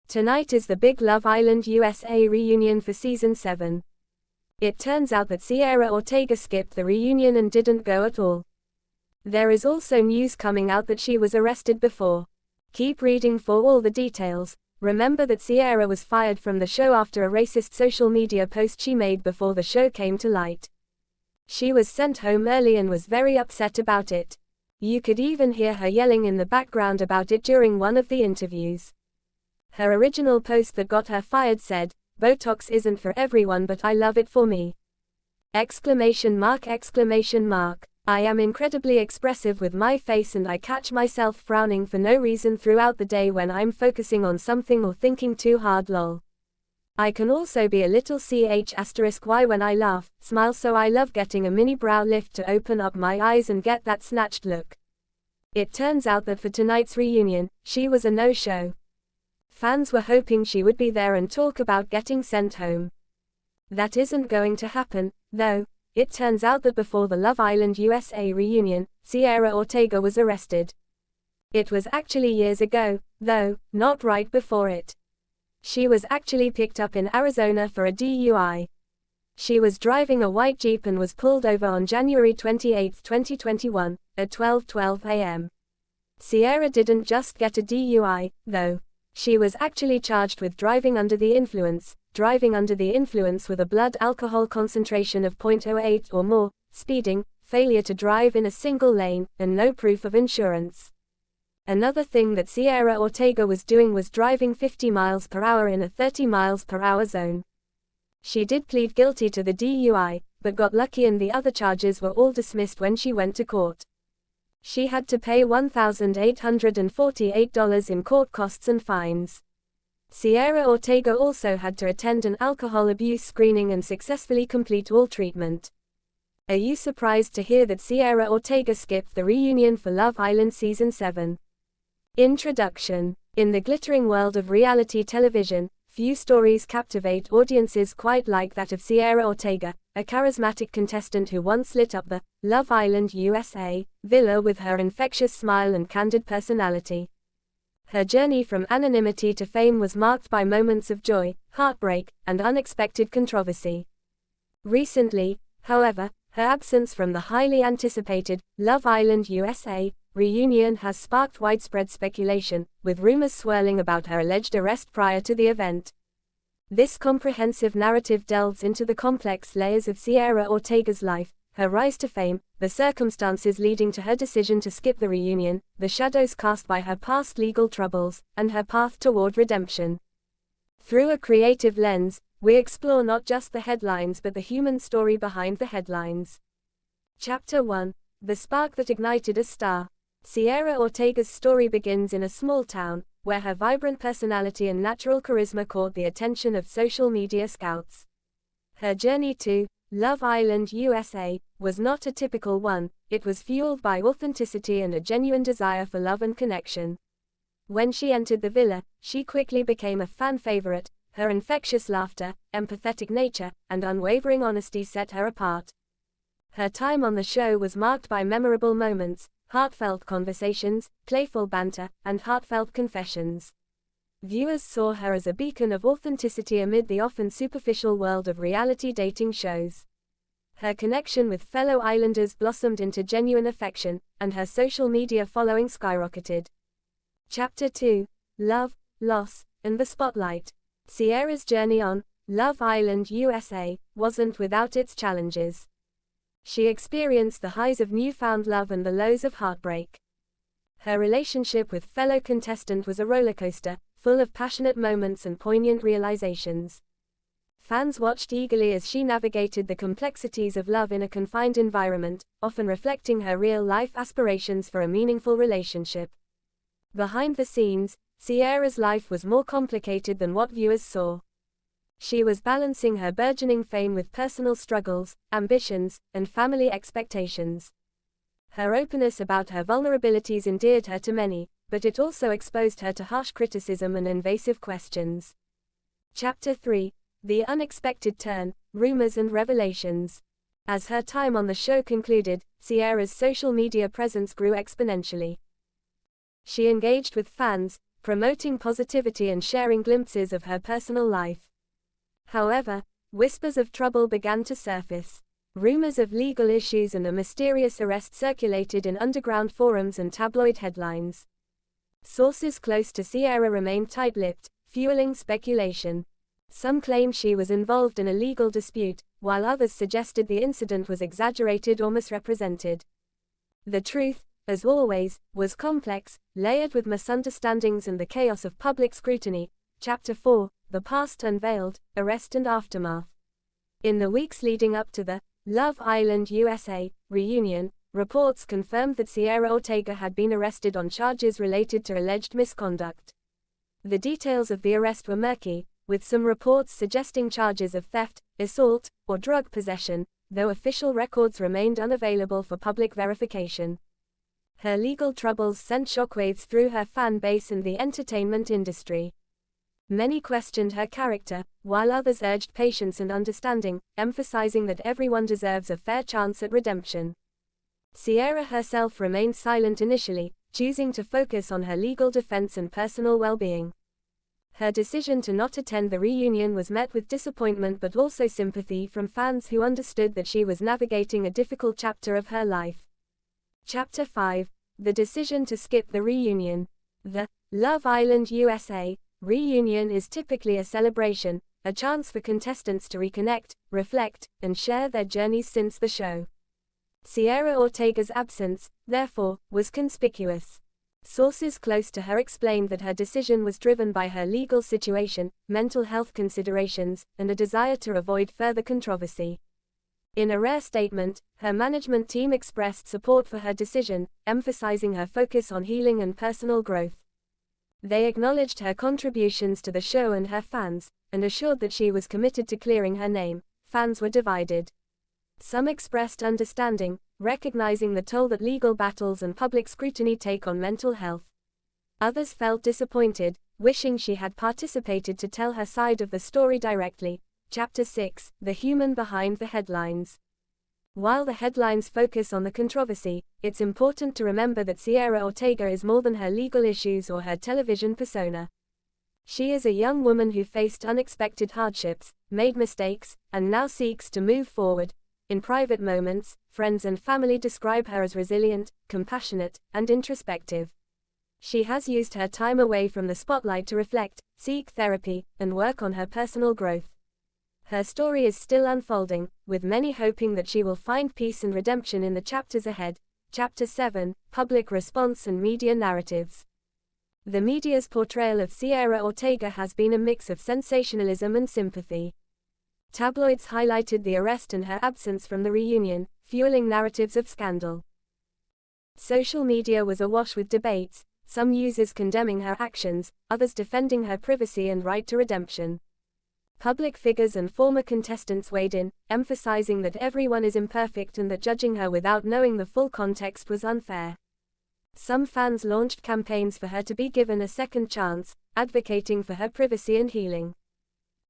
Tonight is the big Love Island USA reunion for Season 7. It turns out that Cierra Ortega skipped the reunion and didn't go at all. There is also news coming out that she was arrested before. Keep reading for all the details. Remember that Cierra was fired from the show after a racist social media post she made before the show came to light. She was sent home early and was very upset about it. You could even hear her yelling in the background about it during one of the interviews. Her original post that got her fired said, "Botox isn't for everyone, but I love it for me!" Exclamation mark, exclamation mark. I am incredibly expressive with my face and I catch myself frowning for no reason throughout the day when I'm focusing on something or thinking too hard, lol. I can also be a little ch*y when I laugh, smile, so I love getting a mini brow lift to open up my eyes and get that snatched look. It turns out that for tonight's reunion, she was a no-show. Fans were hoping she would be there and talk about getting sent home. That isn't going to happen, though. It turns out that before the Love Island USA reunion, Cierra Ortega was arrested. It was actually years ago, though, not right before it. She was actually picked up in Arizona for a DUI. She was driving a white Jeep and was pulled over on January 28, 2021, at 12:12 a.m. Cierra didn't just get a DUI, though. She was actually charged with driving under the influence with a blood alcohol concentration of 0.08 or more, speeding, failure to drive in a single lane, and no proof of insurance. Another thing that Cierra Ortega was doing was driving 50 miles per hour in a 30 miles per hour zone. She did plead guilty to the DUI, but got lucky and the other charges were all dismissed when she went to court. She had to pay $1,848 in court costs and fines. Cierra Ortega also had to attend an alcohol abuse screening and successfully complete all treatment. Are you surprised to hear that Cierra Ortega skipped the reunion for Love Island Season 7? Introduction. In the glittering world of reality television, few stories captivate audiences quite like that of Cierra Ortega, a charismatic contestant who once lit up the Love Island USA villa with her infectious smile and candid personality. Her journey from anonymity to fame was marked by moments of joy, heartbreak, and unexpected controversy. Recently, however, her absence from the highly anticipated Love Island USA reunion has sparked widespread speculation, with rumors swirling about her alleged arrest prior to the event. This comprehensive narrative delves into the complex layers of Cierra Ortega's life, her rise to fame, the circumstances leading to her decision to skip the reunion, the shadows cast by her past legal troubles, and her path toward redemption. Through a creative lens, we explore not just the headlines but the human story behind the headlines. Chapter 1. The Spark That Ignited a Star. Cierra Ortega's story begins in a small town, where her vibrant personality and natural charisma caught the attention of social media scouts. Her journey to Love Island USA was not a typical one. It was fueled by authenticity and a genuine desire for love and connection. When she entered the villa, she quickly became a fan favorite. Her infectious laughter, empathetic nature, and unwavering honesty set her apart. Her time on the show was marked by memorable moments, heartfelt conversations, playful banter, and heartfelt confessions. Viewers saw her as a beacon of authenticity amid the often superficial world of reality dating shows. Her connection with fellow islanders blossomed into genuine affection, and her social media following skyrocketed. Chapter 2. Love, Loss, and the Spotlight. Cierra's journey on Love Island USA wasn't without its challenges. She experienced the highs of newfound love and the lows of heartbreak. Her relationship with fellow contestant was a rollercoaster, full of passionate moments and poignant realizations. Fans watched eagerly as she navigated the complexities of love in a confined environment, often reflecting her real-life aspirations for a meaningful relationship. Behind the scenes, Cierra's life was more complicated than what viewers saw. She was balancing her burgeoning fame with personal struggles, ambitions, and family expectations. Her openness about her vulnerabilities endeared her to many, but it also exposed her to harsh criticism and invasive questions. Chapter 3. The Unexpected Turn, Rumors and Revelations. As her time on the show concluded, Cierra's social media presence grew exponentially. She engaged with fans, promoting positivity and sharing glimpses of her personal life. However, whispers of trouble began to surface. Rumors of legal issues and a mysterious arrest circulated in underground forums and tabloid headlines. Sources close to Cierra remained tight-lipped, fueling speculation. Some claimed she was involved in a legal dispute, while others suggested the incident was exaggerated or misrepresented. The truth, as always, was complex, layered with misunderstandings and the chaos of public scrutiny. Chapter 4, The Past Unveiled, Arrest and Aftermath. In the weeks leading up to the Love Island USA reunion, reports confirmed that Cierra Ortega had been arrested on charges related to alleged misconduct. The details of the arrest were murky, with some reports suggesting charges of theft, assault, or drug possession, though official records remained unavailable for public verification. Her legal troubles sent shockwaves through her fan base and the entertainment industry. Many questioned her character, while others urged patience and understanding, emphasizing that everyone deserves a fair chance at redemption. Cierra herself remained silent initially, choosing to focus on her legal defense and personal well-being. Her decision to not attend the reunion was met with disappointment but also sympathy from fans who understood that she was navigating a difficult chapter of her life. Chapter 5, The Decision to Skip the Reunion. The Love Island USA reunion is typically a celebration, a chance for contestants to reconnect, reflect, and share their journeys since the show. Cierra Ortega's absence, therefore, was conspicuous. Sources close to her explained that her decision was driven by her legal situation, mental health considerations, and a desire to avoid further controversy. In a rare statement, her management team expressed support for her decision, emphasizing her focus on healing and personal growth. They acknowledged her contributions to the show and her fans, and assured that she was committed to clearing her name. Fans were divided. Some expressed understanding, recognizing the toll that legal battles and public scrutiny take on mental health. Others felt disappointed, wishing she had participated to tell her side of the story directly. Chapter 6, The Human Behind the Headlines. While the headlines focus on the controversy, it's important to remember that Cierra Ortega is more than her legal issues or her television persona. She is a young woman who faced unexpected hardships, made mistakes, and now seeks to move forward. In private moments, friends and family describe her as resilient, compassionate, and introspective. She has used her time away from the spotlight to reflect, seek therapy, and work on her personal growth. Her story is still unfolding, with many hoping that she will find peace and redemption in the chapters ahead. Chapter 7, Public Response and Media Narratives. The media's portrayal of Cierra Ortega has been a mix of sensationalism and sympathy. Tabloids highlighted the arrest and her absence from the reunion, fueling narratives of scandal. Social media was awash with debates, some users condemning her actions, others defending her privacy and right to redemption. Public figures and former contestants weighed in, emphasizing that everyone is imperfect and that judging her without knowing the full context was unfair. Some fans launched campaigns for her to be given a second chance, advocating for her privacy and healing.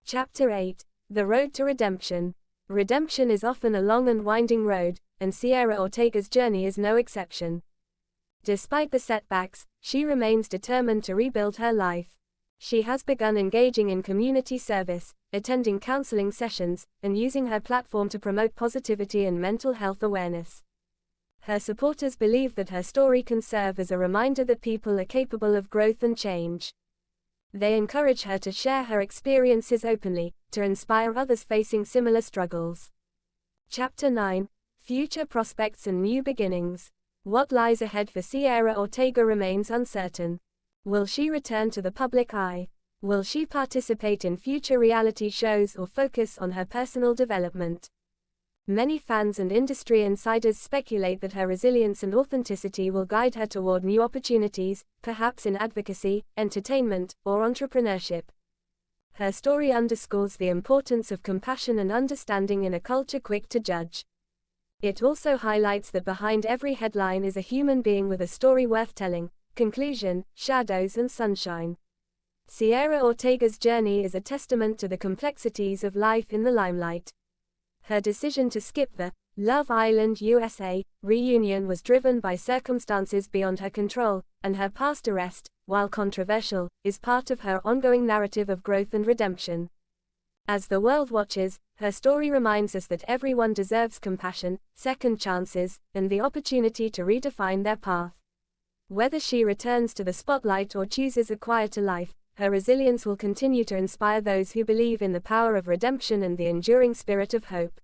Chapter 8, The Road to Redemption. Redemption is often a long and winding road, and Cierra Ortega's journey is no exception. Despite the setbacks, she remains determined to rebuild her life. She has begun engaging in community service, attending counseling sessions, and using her platform to promote positivity and mental health awareness. Her supporters believe that her story can serve as a reminder that people are capable of growth and change. They encourage her to share her experiences openly, to inspire others facing similar struggles. Chapter 9, Future Prospects and New Beginnings. What lies ahead for Cierra Ortega remains uncertain. Will she return to the public eye? Will she participate in future reality shows or focus on her personal development? Many fans and industry insiders speculate that her resilience and authenticity will guide her toward new opportunities, perhaps in advocacy, entertainment, or entrepreneurship. Her story underscores the importance of compassion and understanding in a culture quick to judge. It also highlights that behind every headline is a human being with a story worth telling. Conclusion, shadows and sunshine. Cierra Ortega's journey is a testament to the complexities of life in the limelight. Her decision to skip the Love Island USA reunion was driven by circumstances beyond her control, and her past arrest, while controversial, is part of her ongoing narrative of growth and redemption. As the world watches, her story reminds us that everyone deserves compassion, second chances, and the opportunity to redefine their path. Whether she returns to the spotlight or chooses a quieter life, her resilience will continue to inspire those who believe in the power of redemption and the enduring spirit of hope.